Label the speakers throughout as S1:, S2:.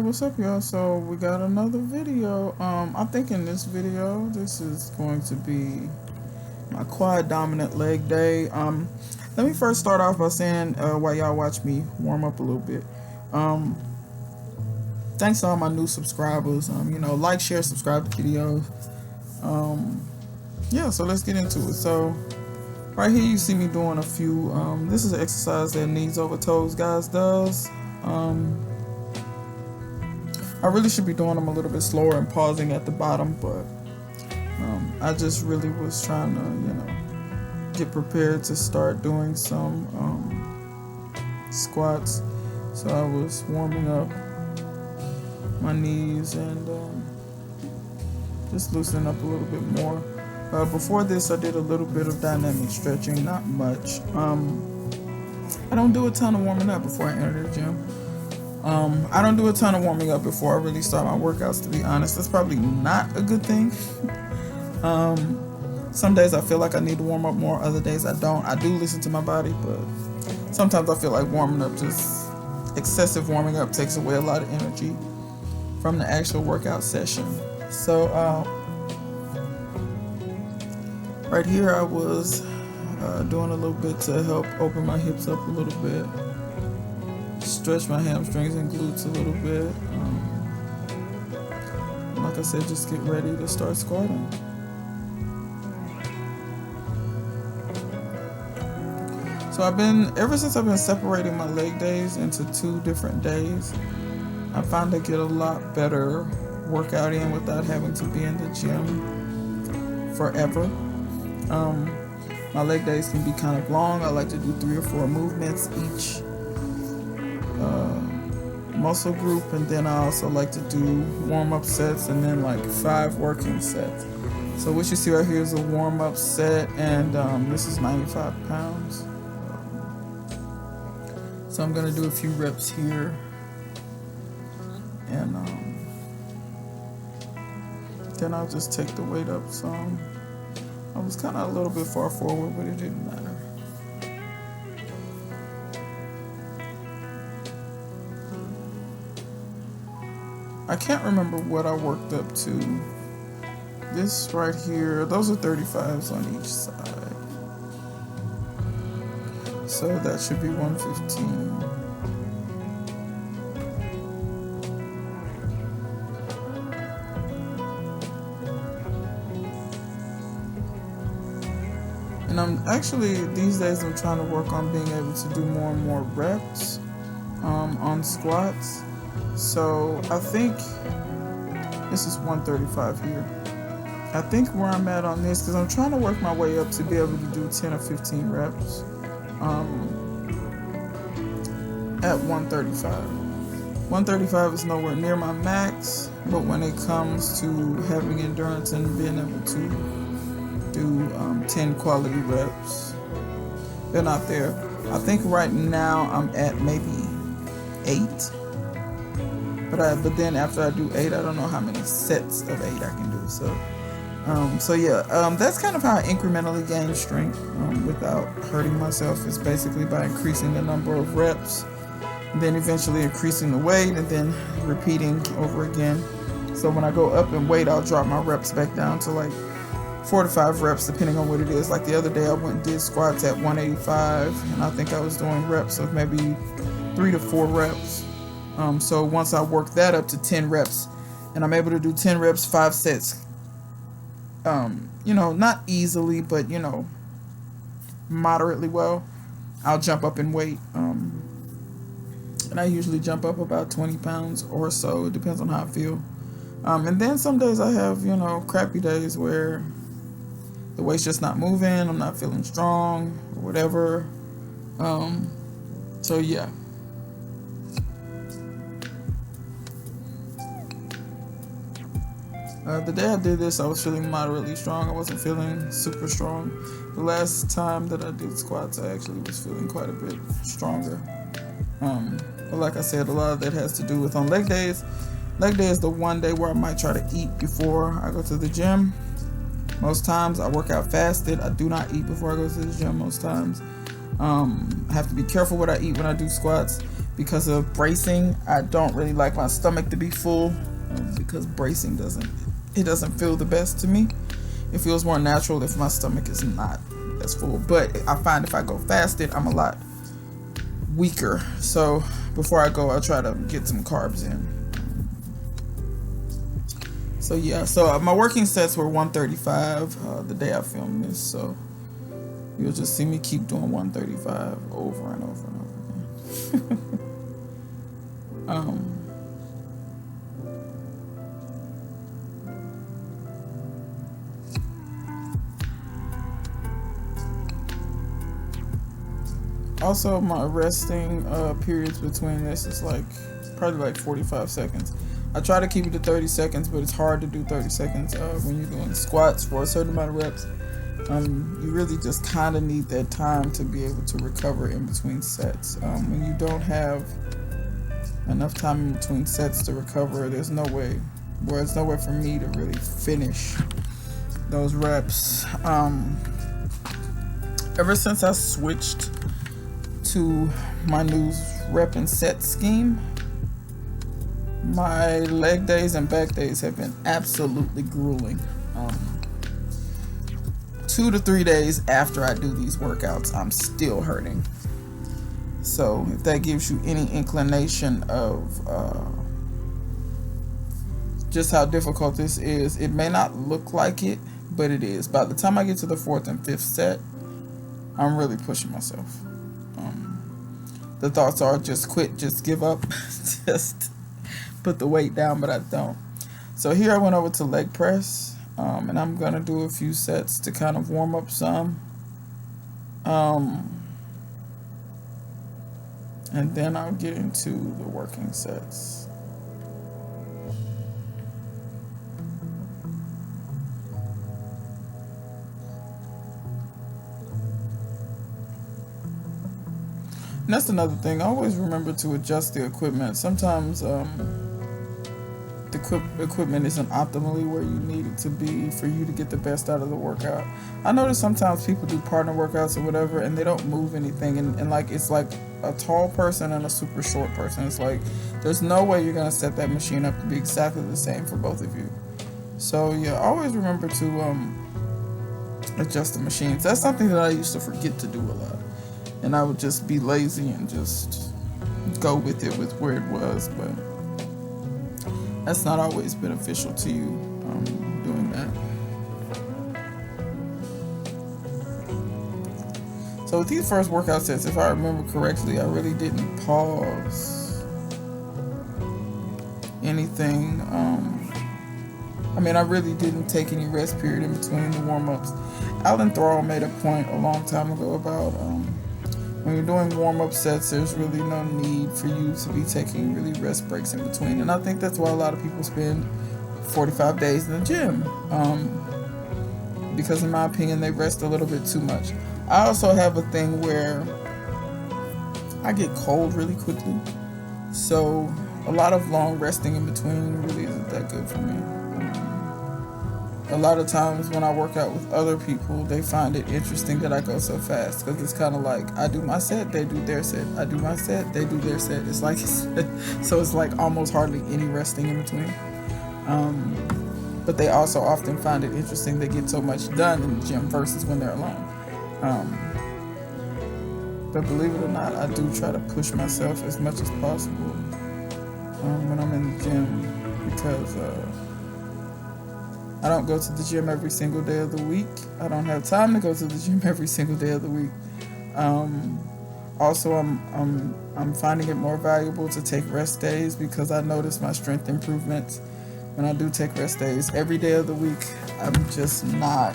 S1: Alright, what's up y'all? So we got another video. I think in this video this is going to be my quad dominant leg day. Let me first start off by saying while y'all watch me warm up a little bit. Thanks to all my new subscribers. Like, share, subscribe to videos. Yeah, so let's get into it. So right here you see me doing a few this is an exercise that knees over toes guys does. I really should be doing them a little bit slower and pausing at the bottom, but I just really was trying to, get prepared to start doing some squats. So I was warming up my knees and just loosening up a little bit more. Before this, I did a little bit of dynamic stretching, not much. I don't do a ton of warming up before I enter the gym. I don't do a ton of warming up before I really start my workouts, to be honest. That's probably not a good thing. Some days I feel like I need to warm up more, other days I don't. I do listen to my body, but sometimes I feel like warming up, just excessive warming up, takes away a lot of energy from the actual workout session. So, right here I was doing a little bit to help open my hips up a little bit. Stretch my hamstrings and glutes a little bit. Like I said, just get ready to start squatting. So ever since I've been separating my leg days into 2 different days, I find I get a lot better workout in without having to be in the gym forever. My leg days can be kind of long. I like to do 3 or 4 movements each muscle group, and then I also like to do warm-up sets and then like 5 working sets. So what you see right here is a warm-up set, and this is 95 pounds. So I'm gonna do a few reps here, and then I'll just take the weight up some. I was kind of a little bit far forward, but it didn't matter. I can't remember what I worked up to. This right here, those are 35s on each side. So that should be 115. And these days I'm trying to work on being able to do more and more reps on squats. So I think this is 135 here. I think where I'm at on this, because I'm trying to work my way up to be able to do 10 or 15 reps at 135. 135 is nowhere near my max, but when it comes to having endurance and being able to do 10 quality reps, they're not there. I think right now I'm at maybe 8. But then after I do 8, I don't know how many sets of 8 I can do. So that's kind of how I incrementally gain strength without hurting myself. Is basically by increasing the number of reps, then eventually increasing the weight, and then repeating over again. So when I go up in weight, I'll drop my reps back down to like 4 to 5 reps, depending on what it is. Like the other day, I went and did squats at 185, and I think I was doing reps of maybe 3 to 4 reps. So once I work that up to 10 reps, and I'm able to do 10 reps, 5 sets, not easily, but, moderately well, I'll jump up in weight. And I usually jump up about 20 pounds or so. It depends on how I feel. And then some days I have, crappy days where the weight's just not moving, I'm not feeling strong, or whatever. So yeah. The day I did this, I was feeling moderately strong. I wasn't feeling super strong. The last time that I did squats, I actually was feeling quite a bit stronger. But like I said, a lot of that has to do with on leg days. Leg day is the one day where I might try to eat before I go to the gym. Most times I work out fasted. I do not eat before I go to the gym most times. I have to be careful what I eat when I do squats, because of bracing. I don't really like my stomach to be full, because bracing doesn't feel the best to me. It feels more natural if my stomach is not as full. But I find if I go fasted, I'm a lot weaker. So before I go, I'll try to get some carbs in. So yeah, so my working sets were 135 the day I filmed this. So you'll just see me keep doing 135 over and over and over again. Also, my resting periods between this is probably like 45 seconds. I try to keep it to 30 seconds, but it's hard to do 30 seconds when you're doing squats for a certain amount of reps. You really just kind of need that time to be able to recover in between sets. When you don't have enough time in between sets to recover, there's no way for me to really finish those reps. Ever since I switched to my new rep and set scheme, my leg days and back days have been absolutely grueling. 2 to 3 days after I do these workouts, I'm still hurting. So if that gives you any inclination of just how difficult this is, it may not look like it, but it is. By the time I get to the 4th and 5th set, I'm really pushing myself. The thoughts are just quit, just give up, just put the weight down, but I don't. So here I went over to leg press, and I'm going to do a few sets to kind of warm up some. And then I'll get into the working sets. And that's another thing. I always remember to adjust the equipment. Sometimes the equipment isn't optimally where you need it to be for you to get the best out of the workout. I notice sometimes people do partner workouts or whatever, and they don't move anything. And like it's like a tall person and a super short person. It's like there's no way you're gonna set that machine up to be exactly the same for both of you. So yeah, always remember to adjust the machines. That's something that I used to forget to do a lot. And I would just be lazy and just go with it with where it was, but that's not always beneficial to you doing that. So with these first workout sets, if I remember correctly, I really didn't pause anything. I really didn't take any rest period in between the warm-ups. Alan Thrall made a point a long time ago about when you're doing warm-up sets, there's really no need for you to be taking really rest breaks in between. And I think that's why a lot of people spend 45 days in the gym. Because in my opinion, they rest a little bit too much. I also have a thing where I get cold really quickly. So a lot of long resting in between really isn't that good for me. A lot of times when I work out with other people, they find it interesting that I go so fast, because it's kind of like I do my set, they do their set. I do my set, they do their set. It's like so it's like almost hardly any resting in between. But they also often find it interesting they get so much done in the gym versus when they're alone. But believe it or not, I do try to push myself as much as possible when I'm in the gym, because I don't go to the gym every single day of the week. I don't have time to go to the gym every single day of the week. Also, I'm finding it more valuable to take rest days, because I notice my strength improvements when I do take rest days. Every day of the week, I'm just not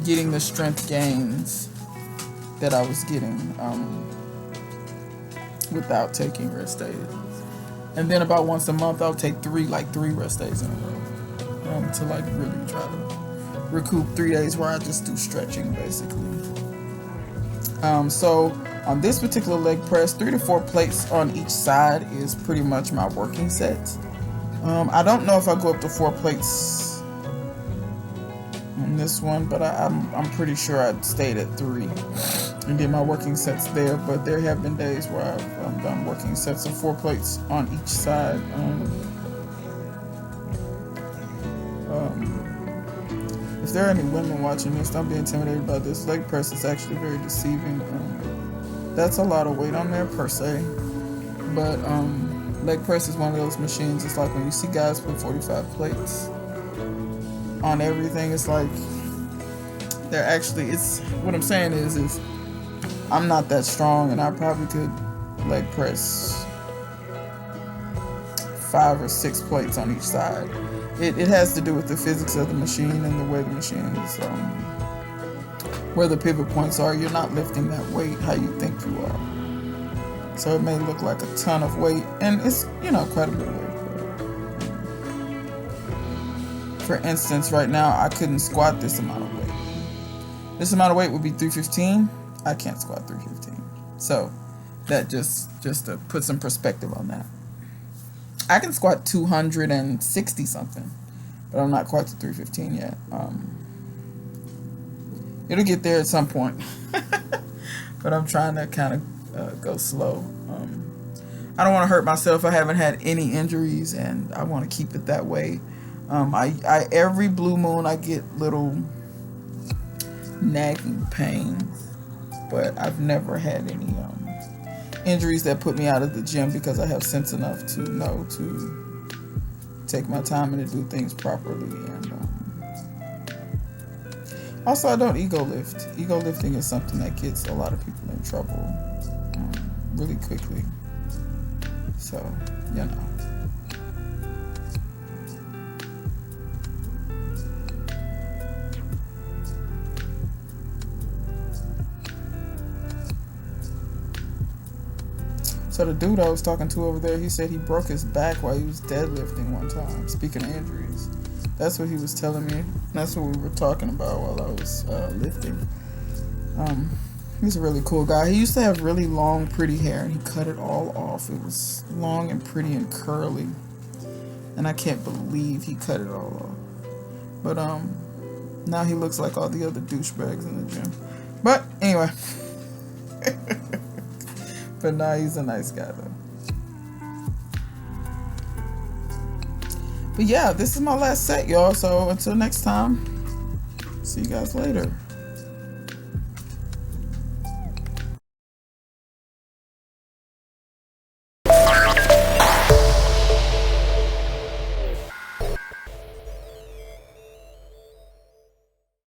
S1: getting the strength gains that I was getting without taking rest days. And then about once a month, I'll take three rest days in a row. To really try to recoup 3 days where I just do stretching basically. So on this particular leg press, 3 to 4 plates on each side is pretty much my working set. I don't know if I go up to 4 plates on this one, but I'm pretty sure I stayed at 3. and did my working sets there. But there have been days where I've done working sets of 4 plates on each side. If there are any women watching this, don't be intimidated by this. Leg press is actually very deceiving. That's a lot of weight on there per se, but leg press is one of those machines. It's like when you see guys put 45 plates on everything, it's like they're actually, it's, what I'm saying is I'm not that strong, and I probably could leg press 5 or 6 plates on each side. It has to do with the physics of the machine and the way the machine is, where the pivot points are. You're not lifting that weight how you think you are. So it may look like a ton of weight, and it's, quite a bit of weight. For instance, right now, I couldn't squat this amount of weight. This amount of weight would be 315. I can't squat 315. So that just to put some perspective on that. I can squat 260 something, but I'm not quite to 315 yet. It'll get there at some point, but I'm trying to kind of go slow. I don't want to hurt myself. I haven't had any injuries, and I want to keep it that way. I every blue moon I get little nagging pains, but I've never had any injuries that put me out of the gym, because I have sense enough to know to take my time and to do things properly. And also, I don't ego lift. Ego lifting is something that gets a lot of people in trouble really quickly. So, So the dude I was talking to over there, he said he broke his back while he was deadlifting one time. Speaking of injuries, that's what he was telling me. That's what we were talking about while I was lifting. He's a really cool guy. He used to have really long, pretty hair, and he cut it all off. It was long and pretty and curly, and I can't believe he cut it all off. But now he looks like all the other douchebags in the gym. But anyway. But nah, he's a nice guy though. But yeah, this is my last set, y'all. So until next time, see you guys later.